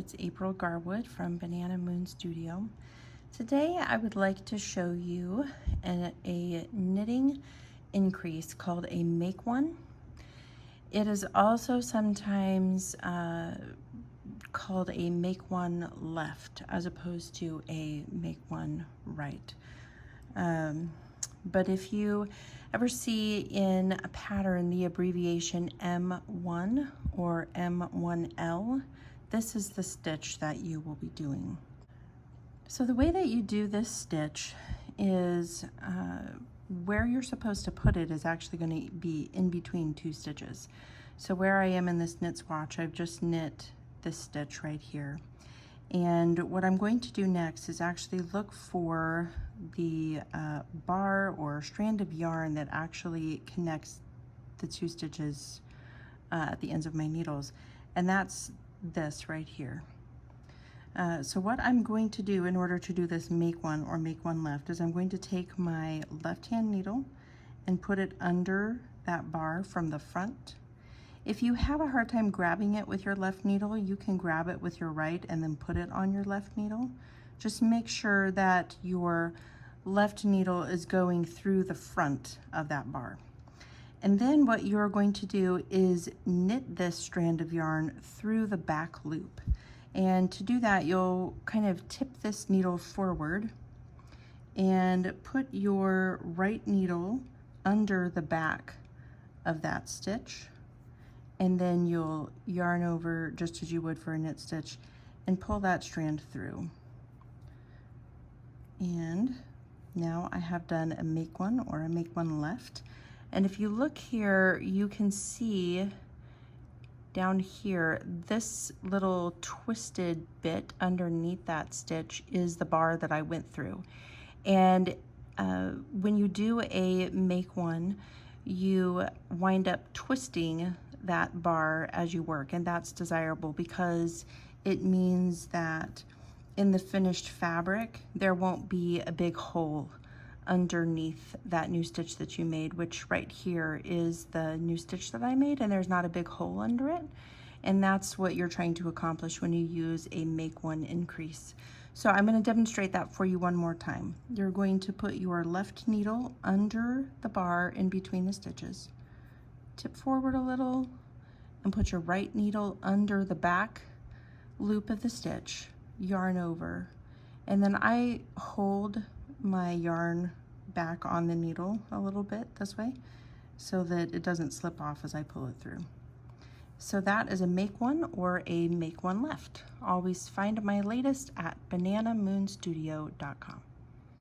it's April Garwood from Banana Moon Studio. Today I would like to show you a knitting increase called a make one. It is also sometimes called a make one left as opposed to a make one right. But if you ever see in a pattern the abbreviation M1 or M1L, this is the stitch that you will be doing. So the way that you do this stitch is where you're supposed to put it is actually going to be in between two stitches. So where I am in this knit swatch, I've just knit this stitch right here. And what I'm going to do next is actually look for the bar or strand of yarn that actually connects the two stitches at the ends of my needles. And that's this right here. So what I'm going to do in order to do this make one or make one left is I'm going to take my left hand needle and put it under that bar from the front. If you have a hard time grabbing it with your left needle, you can grab it with your right and then put it on your left needle. Just make sure that your left needle is going through the front of that bar. And then what you're going to do is knit this strand of yarn through the back loop. And to do that, you'll kind of tip this needle forward and put your right needle under the back of that stitch. And then you'll yarn over just as you would for a knit stitch and pull that strand through. And now I have done a make one or a make one left. And if you look here, you can see down here, this little twisted bit underneath that stitch is the bar that I went through. And when you do a make one, you wind up twisting that bar as you work, and that's desirable because it means that in the finished fabric there won't be a big hole underneath that new stitch that you made, which right here is the new stitch that I made, and there's not a big hole under it. And that's what you're trying to accomplish when you use a make one increase. So I'm going to demonstrate that for you one more time. You're going to put your left needle under the bar in between the stitches, tip forward a little, and put your right needle under the back loop of the stitch, yarn over, and then I hold my yarn back on the needle a little bit this way so that it doesn't slip off as I pull it through. So that is a make one or a make one left. Always find my latest at bananamoonstudio.com.